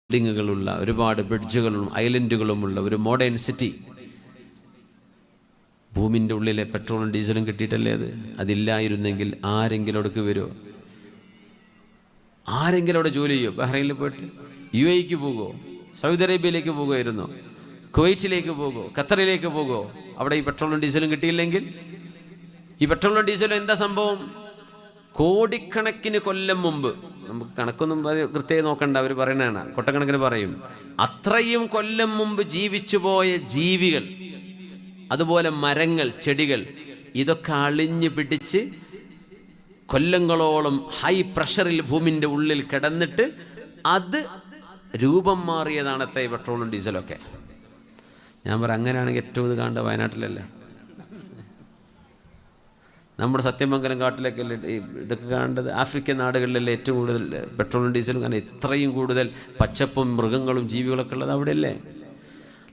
ബിൽഡിങ്ങുകളുള്ള, ഒരുപാട് ബ്രിഡ്ജുകളും ഐലൻഡുകളുമുള്ള ഒരു modern city. ഭൂമിൻ്റെ ഉള്ളിലെ പെട്രോളും ഡീസലും കിട്ടിയിട്ടല്ലേ അത്. അതില്ലായിരുന്നെങ്കിൽ ആരെങ്കിലും അവിടേക്ക് വരുമോ? ആരെങ്കിലും അവിടെ ജോലി ചെയ്യുമോ? ബഹ്റൈനിൽ പോയിട്ട് UAE പോകുമോ? സൗദി അറേബ്യയിലേക്ക് പോകുമായിരുന്നോ? കുവൈറ്റിലേക്ക് പോകുമോ? ഖത്തറിലേക്ക് പോകുമോ? അവിടെ ഈ പെട്രോളും ഡീസലും കിട്ടിയില്ലെങ്കിൽ ഈ പെട്രോളും ഡീസലും എന്താ സംഭവം? കോടിക്കണക്കിന് കൊല്ലം മുമ്പ്, നമുക്ക് കണക്കൊന്നും കൃത്യമായി നോക്കണ്ട, അവർ പറയണതാണ്, കൊട്ടക്കണക്കിന് പറയും, അത്രയും കൊല്ലം മുമ്പ് ജീവിച്ചു പോയ ജീവികൾ, അതുപോലെ മരങ്ങൾ, ചെടികൾ, ഇതൊക്കെ അളിഞ്ഞു പിടിച്ച് കൊല്ലങ്ങളോളം ഹൈ പ്രഷറിൽ ഭൂമിൻ്റെ ഉള്ളിൽ കിടന്നിട്ട് അത് രൂപം മാറിയതാണത്തെ ഈ പെട്രോളും ഡീസലൊക്കെ. ഞാൻ പറയാം, അങ്ങനെയാണെങ്കിൽ ഏറ്റവും ഇത് കാണേണ്ട വയനാട്ടിലല്ല, നമ്മുടെ സത്യമംഗലം കാട്ടിലേക്കല്ലേ ഇതൊക്കെ കാണേണ്ടത്. ആഫ്രിക്കൻ നാടുകളിലല്ലേ ഏറ്റവും കൂടുതൽ പെട്രോളും ഡീസലും, കാരണം ഇത്രയും കൂടുതൽ പച്ചപ്പും മൃഗങ്ങളും ജീവികളൊക്കെ ഉള്ളത് അവിടെയല്ലേ.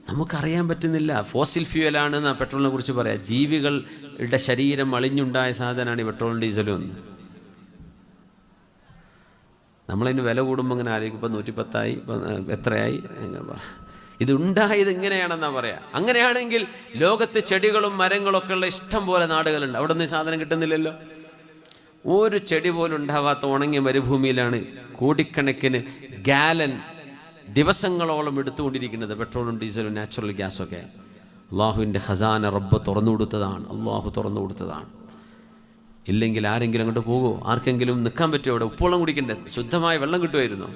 നമുക്കറിയാൻ പറ്റുന്നില്ല. ഫോസിൽ ഫ്യൂവലാണെന്ന് പെട്രോളിനെ കുറിച്ച് പറയാം. ജീവികളുടെ ശരീരം അളിഞ്ഞുണ്ടായ സാധനമാണ് ഈ പെട്രോളും ഡീസലും എന്ന്. നമ്മളതിന് വില കൂടുമ്പോൾ അങ്ങനെ ആയിരിക്കും, ഇപ്പം 110 ഇപ്പം എത്രയായി, ഇത് ഉണ്ടായത് ഇങ്ങനെയാണെന്നാണ് പറയാം. അങ്ങനെയാണെങ്കിൽ ലോകത്ത് ചെടികളും മരങ്ങളൊക്കെ ഉള്ള ഇഷ്ടം പോലെ നാടുകളുണ്ട്. അവിടെ നിന്ന് സാധനം കിട്ടുന്നില്ലല്ലോ. ഒരു ചെടി പോലും ഉണ്ടാവാത്ത ഉണങ്ങിയ മരുഭൂമിയിലാണ് കോടിക്കണക്കിന് ഗാലൻ ദിവസങ്ങളോളം എടുത്തുകൊണ്ടിരിക്കുന്നത് പെട്രോളും ഡീസലും നാച്ചുറൽ ഗ്യാസൊക്കെ. അള്ളാഹുവിൻ്റെ ഖസാന റബ്ബ് തുറന്നു കൊടുത്തതാണ്, അള്ളാഹു തുറന്നു കൊടുത്തതാണ്. ഇല്ലെങ്കിൽ ആരെങ്കിലും അങ്ങോട്ട് പോകുമോ? ആർക്കെങ്കിലും നിൽക്കാൻ പറ്റുമോ? അവിടെ ഉപ്പുവെള്ളം കുടിക്കണ്ടേ? ശുദ്ധമായ വെള്ളം കിട്ടുമായിരുന്നു.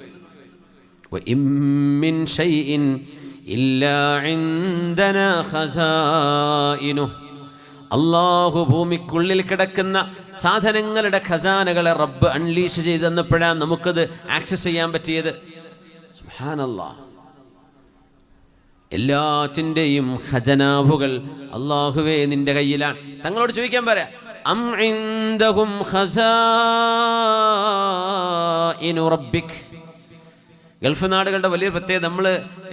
അള്ളാഹു ഭൂമിക്കുള്ളിൽ കിടക്കുന്ന സാധനങ്ങളുടെ ഖസാനകളെ റബ്ബ് അൺലീഷ് ചെയ്ത് തന്നപ്പോഴാണ് നമുക്കത് ആക്സസ് ചെയ്യാൻ പറ്റിയത്. സുബ്ഹാനല്ലാഹ്. എല്ലാറ്റിൻ്റെയും ഖജനാവുകൾ അള്ളാഹുവേ നിന്റെ കയ്യിലാണ്. തങ്ങളോട് ചോദിക്കാൻ പറയാം, അം ഇൻദഹും ഖസാഇനു റബ്ബിക്. ഗൾഫ് നാടുകളുടെ വലിയ പ്രത്യേകത, നമ്മൾ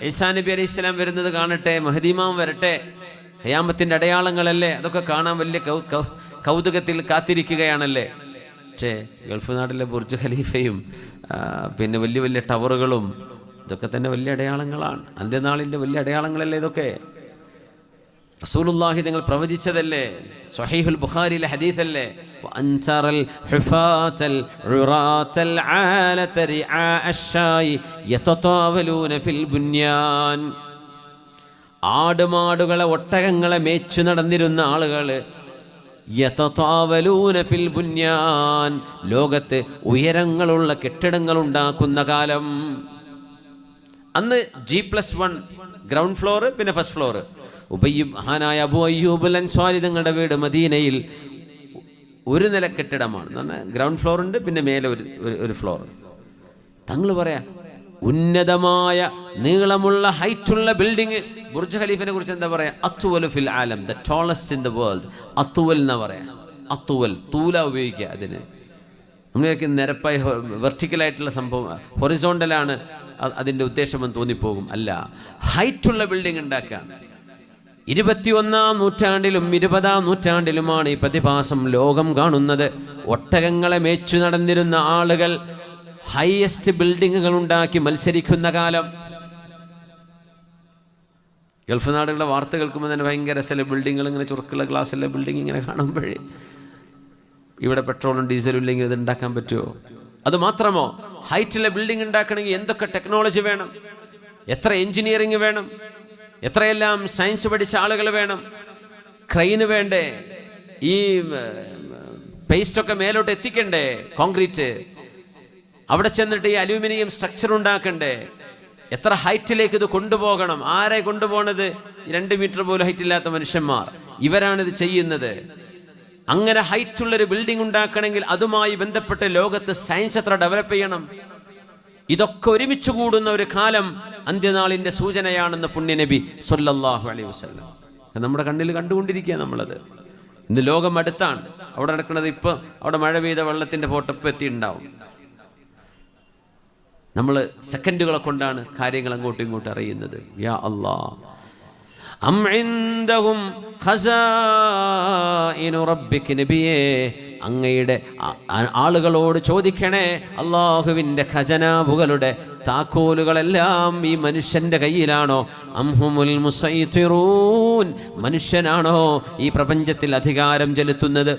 ഈസാ നബി അലൈഹി സ്വലാം വരുന്നത് കാണട്ടെ, മഹ്ദി ഇമാം വരട്ടെ, ഖിയാമത്തിൻ്റെ അടയാളങ്ങളല്ലേ, അതൊക്കെ കാണാൻ വലിയ കൗതുകത്തിൽ കാത്തിരിക്കുകയാണല്ലേ. പക്ഷേ ഗൾഫ് നാട്ടിലെ ബുർജ് ഖലീഫയും പിന്നെ വലിയ വലിയ ടവറുകളും ഇതൊക്കെ തന്നെ വലിയ അടയാളങ്ങളാണ്. അന്ത്യനാളിൻ്റെ വലിയ അടയാളങ്ങളല്ലേ ഇതൊക്കെ. റസൂലുള്ളാഹി തങ്ങൾ പ്രവചിച്ചതല്ലേ, സ്വഹീഹുൽ ബുഖാരിയിലെ ഹദീസല്ലേ, വഅൻതറൽ ഹുഫാതൽ ഉറാതൽ ആലത റിആ അശ്ശായി യതതാവലൂന ഫിൽ ബുന്യാൻ. ആടുമാടുകളെ ഒട്ടകങ്ങളെ മേച്ചു നടന്നിരുന്ന ആളുകൾ യതതാവലൂന ഫിൽ ബുന്യാൻ, ലോകത്ത് ഉയരങ്ങളുള്ള കെട്ടിടങ്ങൾ ഉണ്ടാക്കുന്ന കാലം. അന്ന് G+1 ഗ്രൗണ്ട് ഫ്ലോർ, പിന്നെ ഫസ്റ്റ് ഫ്ലോർ. മഹാനായ അബൂ അയ്യൂബ് അൽ അൻസ്വാരി തങ്ങളുടെ വീട് മദീനയിൽ ഒരു നില കെട്ടിടമാണ്. എന്ന് പറഞ്ഞാൽ ഗ്രൗണ്ട് ഫ്ലോർ ഉണ്ട്, പിന്നെ മേലെ ഒരു ഫ്ലോർ. തങ്ങൾ പറയാ, ഉന്നതമായ നീളമുള്ള ഹൈറ്റുള്ള ബിൽഡിങ്. ബുർജ് ഖലീഫിനെ കുറിച്ച് എന്താ പറയാ? അത്വൽ ഫിൽ ആലം, the tallest in the world. അത്വൽ എന്നാ പറയാ. അത്വൽ, തൂല ഉപയോഗിക്കുക അതിന്. നമ്മളൊക്കെ നിരപ്പായി വെർട്ടിക്കലായിട്ടുള്ള സംഭവം, ഹൊറിസോണ്ടലാണ് അതിൻ്റെ ഉദ്ദേശമെന്ന് തോന്നിപ്പോകും. അല്ല, ഹൈറ്റുള്ള ബിൽഡിംഗ് ഉണ്ടാക്കുക. 21-ാം നൂറ്റാണ്ടിലും 20-ാം നൂറ്റാണ്ടിലുമാണ് ഈ പ്രതിഭാസം ലോകം കാണുന്നത്. ഒട്ടകങ്ങളെ മേച്ചു നടന്നിരുന്ന ആളുകൾ ഹൈയസ്റ്റ് ബിൽഡിങ്ങുകൾ ഉണ്ടാക്കി മത്സരിക്കുന്ന കാലം. ഗൾഫ് നാടുകളുടെ വാർത്ത കേൾക്കുമ്പോൾ തന്നെ ഭയങ്കര രസമല്ലേ. ബിൽഡിങ്ങുകൾ ഇങ്ങനെ ചുരുക്കുള്ള ഗ്ലാസ്സുള്ള ബിൽഡിംഗ് ഇങ്ങനെ കാണുമ്പോഴേ, ഇവിടെ പെട്രോളും ഡീസലും ഇല്ലെങ്കിൽ ഇത് ഉണ്ടാക്കാൻ പറ്റുമോ? അതുമാത്രമോ, ഹൈറ്റുള്ള ബിൽഡിംഗ് ഉണ്ടാക്കണമെങ്കിൽ എന്തൊക്കെ ടെക്നോളജി വേണം, എത്ര എഞ്ചിനീയറിംഗ് വേണം, എത്രയെല്ലാം സയൻസ് പഠിച്ച ആളുകൾ വേണം, ക്രെയിന് വേണ്ടേ, ഈ പേസ്റ്റൊക്കെ മേലോട്ട് എത്തിക്കണ്ടേ, കോൺക്രീറ്റ്, അവിടെ ചെന്നിട്ട് ഈ അലൂമിനിയം സ്ട്രക്ചർ ഉണ്ടാക്കണ്ടേ, എത്ര ഹൈറ്റിലേക്ക് ഇത് കൊണ്ടുപോകണം. ആരെ കൊണ്ടുപോകണത്? 2 മീറ്റർ പോലും ഹൈറ്റില്ലാത്ത മനുഷ്യന്മാർ, ഇവരാണിത് ചെയ്യുന്നത്. അങ്ങനെ ഹൈറ്റുള്ളൊരു ബിൽഡിംഗ് ഉണ്ടാക്കണമെങ്കിൽ അതുമായി ബന്ധപ്പെട്ട് ലോകത്ത് സയൻസ് എത്ര ഡെവലപ്പ് ചെയ്യണം. ഇതൊക്കെ ഒരുമിച്ച് കൂടുന്ന ഒരു കാലം അന്ത്യനാളിൻ്റെ സൂചനയാണെന്ന് പുണ്യനബി സ്വല്ലല്ലാഹു അലൈഹി വസല്ലം നമ്മുടെ കണ്ണിൽ കണ്ടുകൊണ്ടിരിക്കുക. നമ്മളത് ഇന്ന് ലോകം അടുത്താണ്. അവിടെ നടക്കുന്നത് ഇപ്പോൾ, അവിടെ മഴ പെയ്ത വെള്ളത്തിൻ്റെ ഫോട്ടോ ഇപ്പം എത്തിയിട്ടുണ്ടാവും. നമ്മൾ സെക്കൻഡുകളെ കൊണ്ടാണ് കാര്യങ്ങൾ അങ്ങോട്ടും ഇങ്ങോട്ടും അറിയുന്നത്. യാ അല്ലാഹ്. അം ഇൻദഹും ഖസാഇനു റബ്ബിക. നബിയേ, അങ്ങയുടെ ആളുകളോട് ചോദിക്കണേ, അള്ളാഹുവിൻ്റെ ഖജനാവുകളുടെ താക്കോലുകളെല്ലാം ഈ മനുഷ്യന്റെ കയ്യിലാണോ? അംഹുമുൽ മുസൈത്തിറൂൻ, മനുഷ്യനാണോ ഈ പ്രപഞ്ചത്തിൽ അധികാരം ചെലുത്തുന്നത്?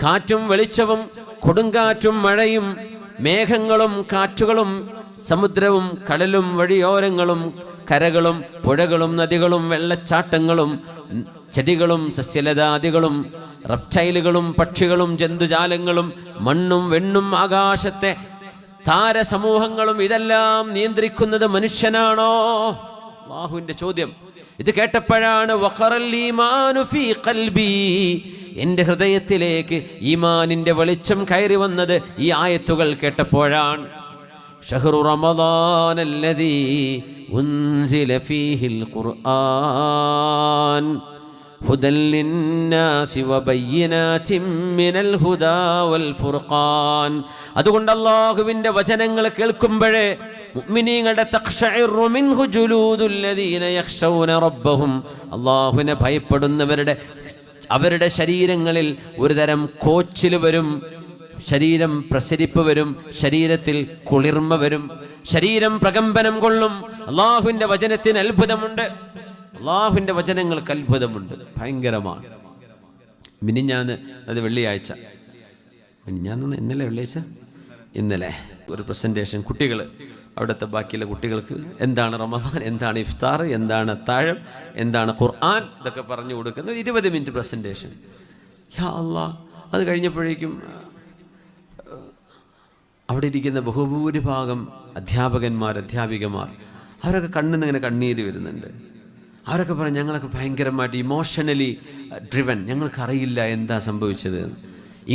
കാറ്റും വെളിച്ചവും കൊടുങ്കാറ്റും മഴയും മേഘങ്ങളും കാറ്റുകളും സമുദ്രവും കടലും വഴിയോരങ്ങളും കരകളും പുഴകളും നദികളും വെള്ളച്ചാട്ടങ്ങളും ചെടികളും സസ്യലതാദികളും റെപ്റ്റൈലുകളും പക്ഷികളും ജന്തുജാലങ്ങളും മണ്ണും വെണ്ണും ആകാശത്തെ താരസമൂഹങ്ങളും ഇതെല്ലാം നിയന്ത്രിക്കുന്നത് മനുഷ്യനാണോ? അല്ലാഹുവിന്റെ ചോദ്യം. ഇത് കേട്ടപ്പോഴാണ് വഖറൽ ഈമാനു ഫീ ഖൽബി, എൻ്റെ ഹൃദയത്തിലേക്ക് ഈമാനിന്റെ വെളിച്ചം കയറി വന്നത് ഈ ആയത്തുകൾ കേട്ടപ്പോഴാണ്. ഷഹ്റു റമദാനല്ലദീ ഉൻസില ഫീഹിൽ ഖുർആൻ ഹുദൽ ലിന്നാസി വബയ്യിനാതിൻ മിനൽ ഹുദാ വൽ ഫുർഖാൻ. അതുകൊണ്ട് അല്ലാഹുവിന്റെ വചനങ്ങൾ കേൾക്കുമ്പോഴേ മുഅ്മിനീങ്ങളുടെ തഖ്ശഇറു മിൻഹു ജുലൂദുൽ ലദീന യഖ്ശൗന റബ്ബഹും, അല്ലാഹുവിനെ ഭയപ്പെടുന്നവരുടെ അവരുടെ ശരീരങ്ങളിൽ ഒരുതരം കോച്ചിൽ വരും, ശരീരം പ്രസരിപ്പ് വരും, ശരീരത്തിൽ കുളിർമ വരും, ശരീരം പ്രകമ്പനം കൊള്ളും. അല്ലാഹുവിന്റെ വചനത്തിന് അത്ഭുതമുണ്ട്, അല്ലാഹുവിന്റെ വചനങ്ങൾക്ക് അത്ഭുതമുണ്ട്, ഭയങ്കരമാണ്. മിനിഞ്ഞാന്ന്, അത് വെള്ളിയാഴ്ച, ഇന്നലെ വെള്ളിയാഴ്ച, ഇന്നലെ ഒരു പ്രസൻറ്റേഷൻ, കുട്ടികൾ അവിടുത്തെ ബാക്കിയുള്ള കുട്ടികൾക്ക് എന്താണ് റമദാൻ, എന്താണ് ഇഫ്താർ, എന്താണ് അത്താഴം, എന്താണ് ഖുർആൻ, ഇതൊക്കെ പറഞ്ഞു കൊടുക്കുന്ന ഒരു 20 മിനിറ്റ് പ്രസൻറ്റേഷൻ. യാ അല്ലാഹ്, അത് കഴിഞ്ഞപ്പോഴേക്കും അവിടെ ഇരിക്കുന്ന ബഹുഭൂരിഭാഗം അധ്യാപികമാർ അവരൊക്കെ കണ്ണിൽ നിന്ന് ഇങ്ങനെ കണ്ണീര് വരുന്നുണ്ട്. അവരൊക്കെ പറഞ്ഞു ഞങ്ങളൊക്കെ ഭയങ്കരമായിട്ട് ഇമോഷണലി ഡ്രിവൻ, ഞങ്ങൾക്കറിയില്ല എന്താ സംഭവിച്ചത്.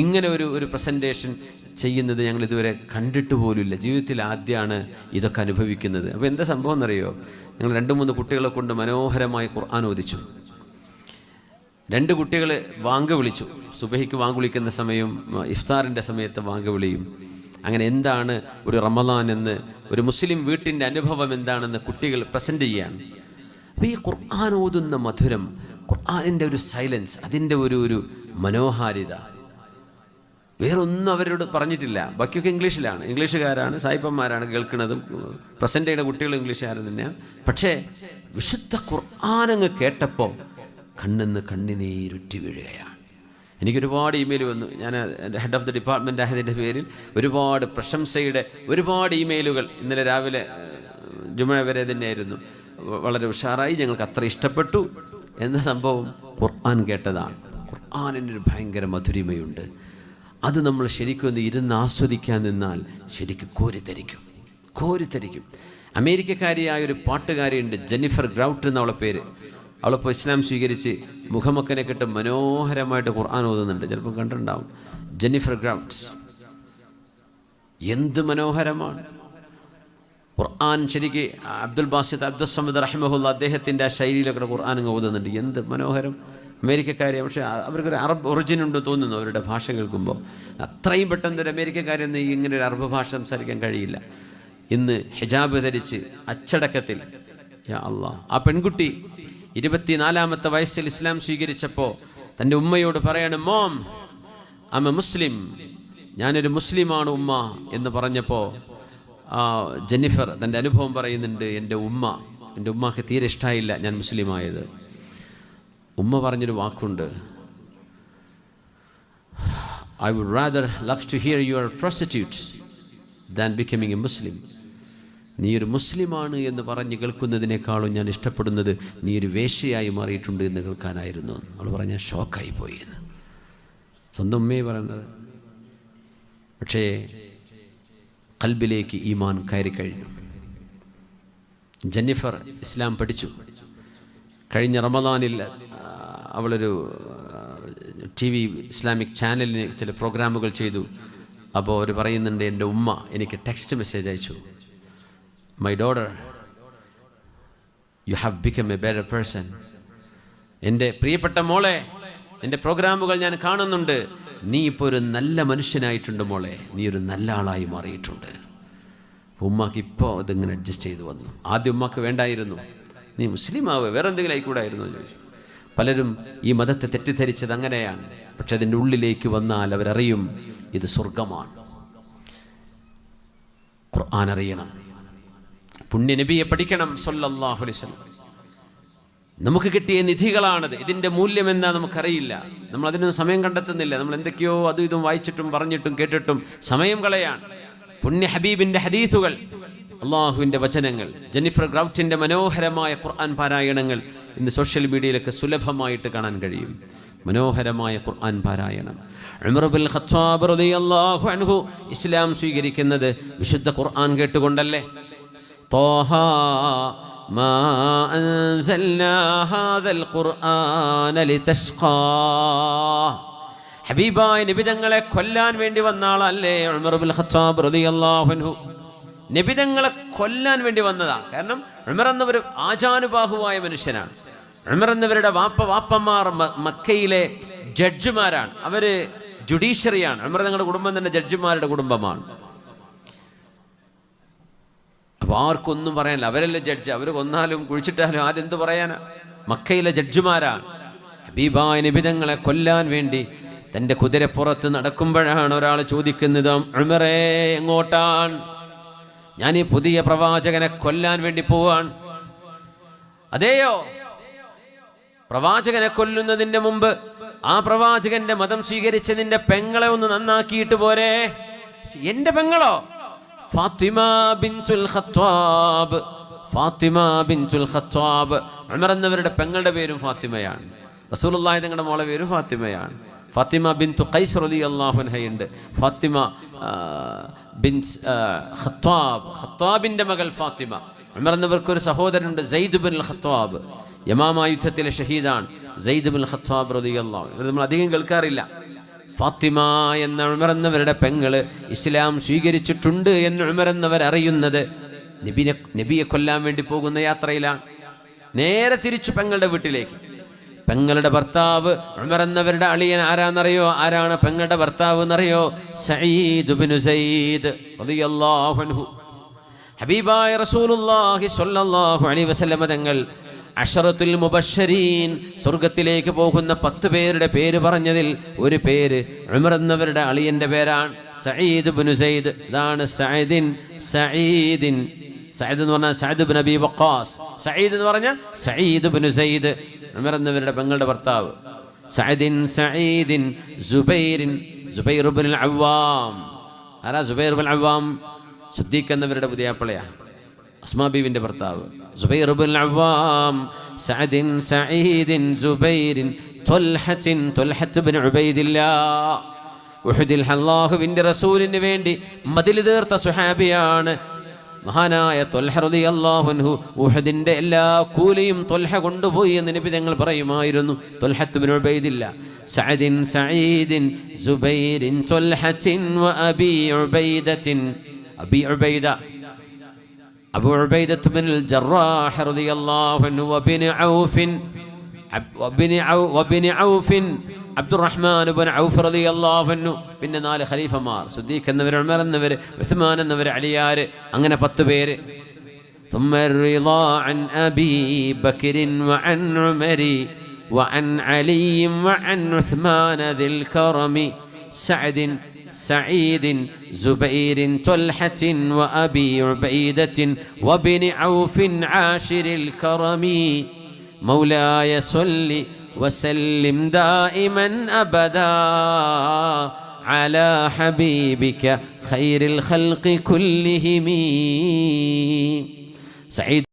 ഇങ്ങനെ ഒരു പ്രസൻറ്റേഷൻ ചെയ്യുന്നത് ഞങ്ങൾ ഇതുവരെ കണ്ടിട്ട് പോലുമില്ല, ജീവിതത്തിൽ ആദ്യമാണ് ഇതൊക്കെ അനുഭവിക്കുന്നത്. അപ്പോൾ എന്താ സംഭവം എന്നറിയോ? ഞങ്ങൾ 2-3 കുട്ടികളെ കൊണ്ട് മനോഹരമായി ഖുർആൻ ഓദിച്ചു. 2 കുട്ടികൾ വാങ്ക് വിളിച്ചു. സുബഹിക്ക് വാങ്ക് വിളിക്കുന്ന സമയം, ഇഫ്താറിൻ്റെ സമയത്ത് വാങ്ക് വിളിയും. അങ്ങനെ എന്താണ് ഒരു റമദാൻ എന്ന്, ഒരു മുസ്ലിം വീട്ടിൻ്റെ അനുഭവം എന്താണെന്ന് കുട്ടികൾ പ്രസൻറ്റ് ചെയ്യാണ്. അപ്പോൾ ഈ ഖുർആൻ ഓതുന്ന മധുരം, ഖുർആനിൻ്റെ ഒരു സൈലൻസ്, അതിൻ്റെ ഒരു മനോഹാരിത വേറൊന്നും അവരോട് പറഞ്ഞിട്ടില്ല. ബാക്കിയൊക്കെ ഇംഗ്ലീഷിലാണ്, ഇംഗ്ലീഷുകാരാണ്, സായിപ്പന്മാരാണ് കേൾക്കുന്നതും, പ്രസൻറ്റ് ചെയ്യുന്ന കുട്ടികൾ ഇംഗ്ലീഷുകാരൻ തന്നെയാണ്. പക്ഷേ വിശുദ്ധ ഖുർആനങ്ങ് കേട്ടപ്പോൾ കണ്ണിന്ന് കണ്ണിനീരുറ്റി വീഴുകയാണ്. എനിക്കൊരുപാട് ഇമെയിൽ വന്നു. ഞാൻ ഹെഡ് ഓഫ് ദി ഡിപ്പാർട്ട്മെൻ്റ് ആയതിൻ്റെ പേരിൽ ഒരുപാട് പ്രശംസയുടെ ഒരുപാട് ഇമെയിലുകൾ. ഇന്നലെ രാവിലെ ജുമുഅ വരെ തന്നെയായിരുന്നു. വളരെ ഉഷാറായി, ഞങ്ങൾക്ക് അത്ര ഇഷ്ടപ്പെട്ടു എന്ന സംഭവം ഖുർആൻ കേട്ടതാണ്. ഖുർആനിനൊരു ഭയങ്കര മധുരിമയുണ്ട്. അത് നമ്മൾ ശരിക്കും ഒന്ന് ഇരുന്ന് ആസ്വദിക്കാൻ നിന്നാൽ ശരിക്കും കോരിത്തരിക്കും. അമേരിക്കക്കാരിയായ ഒരു പാട്ടുകാരിയുണ്ട്, ജെന്നിഫർ ഗ്രൗട്ട് എന്നവളെ പേര്. അവളിപ്പോൾ ഇസ്ലാം സ്വീകരിച്ച് മുഖമക്കനെ കെട്ട് മനോഹരമായിട്ട് ഖുർആൻ ഓതുന്നുണ്ട്. ചിലപ്പോൾ കണ്ടിട്ടുണ്ടാവും. ജെന്നിഫർ ഗ്രൗട്ട് എന്ത് മനോഹരമാണ് ഖുർആൻ. ശരിക്ക് അബ്ദുൽ ബാസിത്ത് അബ്ദുൽ സമദ് റഹിമഹുല്ല അദ്ദേഹത്തിൻ്റെ ആ ശൈലിയിലൊക്കെ ഖുർആൻ ഓതുന്നുണ്ട്. എന്ത് മനോഹരം. അമേരിക്കക്കാരെ, പക്ഷേ അവർക്കൊരു അറബ് ഒറിജിൻ ഉണ്ട് തോന്നുന്നു അവരുടെ ഭാഷ കേൾക്കുമ്പോൾ. അത്രയും പെട്ടെന്ന് ഒരു അമേരിക്കക്കാരൊന്നും ഇങ്ങനെ ഒരു അറബ് ഭാഷ സംസാരിക്കാൻ കഴിയില്ല. ഇന്ന് ഹിജാബ് ധരിച്ച് അച്ചടക്കത്തിൽ, യാ അല്ലാഹ്, ആ പെൺകുട്ടി 24-ാമത്തെ വയസ്സിൽ ഇസ്ലാം സ്വീകരിച്ചപ്പോൾ തൻ്റെ ഉമ്മയോട് പറയാണ്, mom I M a Muslim, ഞാനൊരു മുസ്ലിമാണ് ഉമ്മ എന്ന് പറഞ്ഞപ്പോൾ ജെന്നിഫർ തൻ്റെ അനുഭവം പറയുന്നുണ്ട്. എൻ്റെ ഉമ്മക്ക് തീരെ ഇഷ്ടമായില്ല ഞാൻ മുസ്ലിമായത്. ഉമ്മ പറഞ്ഞൊരു വാക്കുണ്ട്, I would rather love to hear you are prostitute than becoming a Muslim. നീ ഒരു മുസ്ലിമാണ് എന്ന് പറഞ്ഞ് കേൾക്കുന്നതിനേക്കാളും ഞാൻ ഇഷ്ടപ്പെടുന്നത് നീ ഒരു വേശ്യയായി മാറിയിട്ടുണ്ട് എന്ന് കേൾക്കാനായിരുന്നു. അവൾ പറഞ്ഞാൽ ഷോക്കായി പോയി എന്ന് സ്വന്തം ഉമ്മയെ പറയുന്നത്. പക്ഷേ ഖൽബിലേക്ക് ഈമാൻ കയറി കഴിഞ്ഞു. ജെന്നിഫർ ഇസ്ലാം പഠിച്ചു. കഴിഞ്ഞ റമദാനിൽ അവളൊരു TV ഇസ്ലാമിക് ചാനലിന് ചില പ്രോഗ്രാമുകൾ ചെയ്തു. അപ്പോൾ അവർ പറയുന്നുണ്ട്, എൻ്റെ ഉമ്മ എനിക്ക് ടെക്സ്റ്റ് മെസ്സേജ് അയച്ചു, my daughter you have become A better person. എൻ്റെ പ്രിയപ്പെട്ട മോളെ, എൻ്റെ പ്രോഗ്രാമുകൾ ഞാൻ കാണുന്നുണ്ട്, നീ ഇപ്പോൾ ഒരു നല്ല മനുഷ്യനായിട്ടുണ്ട് മോളെ, നീ ഒരു നല്ല ആളായി മാറിയിട്ടുണ്ട്. ഉമ്മാക്ക് ഇപ്പോൾ ഇതിങ്ങനെ അഡ്ജസ്റ്റ് ചെയ്ത് വന്നു. ആദ്യം ഉമ്മാക്ക് വേണ്ടായിരുന്നു, നീ മുസ്ലിം ആവുക, വേറെ എന്തെങ്കിലും ആയിക്കൂടായിരുന്നു എന്ന് ചോദിച്ചു. പലരും ഈ മതത്തെ തെറ്റിദ്ധരിച്ചത് അങ്ങനെയാണ്. പക്ഷെ അതിൻ്റെ ഉള്ളിലേക്ക് വന്നാൽ അവരറിയും ഇത് സ്വർഗമാണ്. ഖുർആൻ അറിയണം, പുണ്യ നബിയെ പഠിക്കണം സല്ലല്ലാഹു അലൈഹി വസല്ലം. നമുക്ക് കിട്ടിയ നിധികളാണത്. ഇതിൻ്റെ മൂല്യം എന്താ നമുക്കറിയില്ല. നമ്മൾ അതിനൊന്നും സമയം കണ്ടെത്തുന്നില്ല. നമ്മൾ എന്തൊക്കെയോ അതും ഇതും വായിച്ചിട്ടും പറഞ്ഞിട്ടും കേട്ടിട്ടും സമയം കളയാണ്. പുണ്യ ഹബീബിൻ്റെ ഹദീസുകൾ, അള്ളാഹുവിൻ്റെ വചനങ്ങൾ, ജെന്നിഫർ ഗ്രൗറ്റിൻ്റെ മനോഹരമായ ഖുർആൻ പാരായണങ്ങൾ ഇന്ന് സോഷ്യൽ മീഡിയയിലൊക്കെ സുലഭമായിട്ട് കാണാൻ കഴിയും. മനോഹരമായ ഖുർആൻ പാരായണം. ഉമർ ഇബ്നുൽ ഖത്താബ് റളിയല്ലാഹു അൻഹു ഇസ്ലാം സ്വീകരിക്കുന്നത് വിശുദ്ധ ഖുർആൻ കേട്ടുകൊണ്ടല്ലേ? ത്വാഹ മാ അൻസൽനാ ഹാദൽ ഖുർആന ലിതഷ്ഖാ. ഹബീബായ നബി തങ്ങളെ കൊല്ലാൻ വേണ്ടി വന്ന ആളല്ലേ ഉമർ ഇബ്നുൽ ഖത്താബ് റളിയല്ലാഹു അൻഹു? നബി തങ്ങളെ കൊല്ലാൻ വേണ്ടി വന്നതാണ്. കാരണം ഉമർ എന്നവർ ആജാനുബാഹുവായ മനുഷ്യനാണ്. ഉമർ എന്നവരുടെ വാപ്പമാർ മക്കയിലെ ജഡ്ജിമാരാണ്. അവര് ജുഡീഷ്യറിയാണ്. ഉമർ തങ്ങളുടെ കുടുംബം തന്നെ ജഡ്ജിമാരുടെ കുടുംബമാണ്. അപ്പോൾ ആർക്കൊന്നും പറയാനില്ല. അവരല്ലേ ജഡ്ജ്. അവർ കൊന്നാലും കുഴിച്ചിട്ടാലും ആരെന്ത് പറയാനാ? മക്കയിലെ ജഡ്ജിമാരാണ്. ഹബീബായ നബി തങ്ങളെ കൊല്ലാൻ വേണ്ടി തൻ്റെ കുതിരപ്പുറത്ത് നടക്കുമ്പോഴാണ് ഒരാൾ ചോദിക്കുന്നത്, ഉമറേ എങ്ങോട്ടാണ്? ഞാൻ ഈ പുതിയ പ്രവാചകനെ കൊല്ലാൻ വേണ്ടി പോവാൻ. അതെയോ? പ്രവാചകനെ കൊല്ലുന്നതിൻ്റെ മുമ്പ് ആ പ്രവാചകന്റെ മതം സ്വീകരിച്ച് നിന്റെ പെങ്ങളെ ഒന്ന് നന്നാക്കിയിട്ട് പോരെ. എൻ്റെ പെങ്ങളോ? ഫാത്തിമ ബിൻതുൽ ഖത്താബ്. ഫാത്തിമ ബിൻതുൽ ഖത്താബ്. ഉമർ എന്നവരുടെ പെങ്ങളുടെ പേരും ഫാത്തിമയാണ്. റസൂലുള്ളാഹി തങ്ങളുടെ മോളെ പേരും ഫാത്തിമയാണ്. ഫാത്തിമ ബിൻതു ഖൈസ് റളിയല്ലാഹു അൻഹയുണ്ട്. ഫാത്തിമ ബിൻത് ഖത്താബ്, ഖത്താബിൻ്റെ മകൾ ഫാത്തിമ. ഉമർ എന്നവർക്കൊരു സഹോദരനുണ്ട്, സെയ്ദ് ബിനുൽ ഖത്താബ്. യമാമ യുദ്ധത്തിലെ ഷഹീദാണ് സെയ്ദ് ബിനുൽ ഖത്താബ് റളിയല്ലാഹു അൻഹു. നമ്മൾ അധികം കേൾക്കാറില്ല. ഫാത്തിമ എന്ന ഉമർ എന്നവരുടെ പെങ്ങള് ഇസ്ലാം സ്വീകരിച്ചിട്ടുണ്ട് എന്ന് ഉമർ എന്നവർ അറിയുന്നത് നബിയെ കൊല്ലാൻ വേണ്ടി പോകുന്ന യാത്രയിലാണ്. നേരെ തിരിച്ചു പെങ്ങളുടെ വീട്ടിലേക്ക്. പെങ്ങളുടെ ഭർത്താവ് ഉമർ എന്നവരുടെ അളിയൻ ആരാന്നറിയോ? ആരാണ് പെങ്ങളുടെ ഭർത്താവ് എന്നറിയോ? സഈദ് ഇബ്നു സയ്യിദ് റളിയല്ലാഹു അൻഹു. ഹബീബായ റസൂലുള്ളാഹി സ്വല്ലല്ലാഹു അലൈഹി വസല്ലം തങ്ങൾ അശറത്തുൽ മുബശ്ശരീൻ, സ്വർഗത്തിലേക്ക് പോകുന്ന 10 പേരുടെ പേര് പറഞ്ഞതിൽ ഒരു പേര് ഉമർ എന്നവരുടെ അളിയന്റെ പേരാണ്, സഈദ് ഇബ്നു സയ്യിദ്. ഇതാണ് സഈദ് എന്ന് പറഞ്ഞാൽ സഅദ് ഇബ്നു അബീ വഖാസ്. സഈദ് എന്ന് പറഞ്ഞാൽ സഈദ് ഇബ്നു സയ്യിദ്, ഉമർ എന്നവരുടെ പെങ്ങളുടെ ഭർത്താവ്. സഈദിൻ സുബൈർ ഇബ്നുൽ അവ്വാം. ആരാ സുബൈർ ഇബ്നുൽ അവ്വാം? സിദ്ദീഖ് എന്നവരുടെ പുതിയാപ്പളയാ, അസ്മാ ബീവിന്റെ ഭർത്താവ്. സുബൈർ ഇബ്നുൽ അവ്വാം, സഈദിൻ സുബൈറിൻ ത്വൽഹത്ത് ഇബ്നു ഉബൈദില്ലാഹ്. ഉഹദിൽ അല്ലാഹുവിന്റെ റസൂലിന് വേണ്ടി മദിൽ തീർത്ത സുഹാബിയാണ് മഹാനായ ത്വൽഹ റളിയല്ലാഹു അൻഹു. ഉഹദിന്റെ എല്ലാ കൂലിയും ത്വൽഹ കൊണ്ടുപോയി എന്ന് നബി തങ്ങൾ പറയുമായിരുന്നു. ത്വൽഹത്ത് ഇബ്നു ഉബൈദില്ലാഹ്. സഈദിൻ സുബൈറിൻ ത്വൽഹത്തിൻ വഅബീ ഉബൈദത്തിൻ. അബൂ ഉബൈദത്ത് ബിനുൽ ജറാഹ് റളിയല്ലാഹു അൻഹു വബിൻ ഔഫിൻ അബ്ദുറഹ്മാൻ ഇബ്നു ഔഫ് റളിയല്ലാഹു അൻഹു. പിന്നെ 4 ഖലീഫമാർ, സിദ്ദീഖ് എന്നവർ, ഉമർ എന്നവർ, ഉസ്മാൻ എന്നവർ, അലിയാർ, അങ്ങനെ 10 പേര്. ثم الرضا عن أبي بكر وعن عمر وعن علي وعن عثمان ذي الكرم. سعيد زبير طلحة وأبي عبيدة وابن عوف عاشر الكرم. مولاي صل وسلم دائما أبدا على حبيبك خير الخلق كلهم. سعيد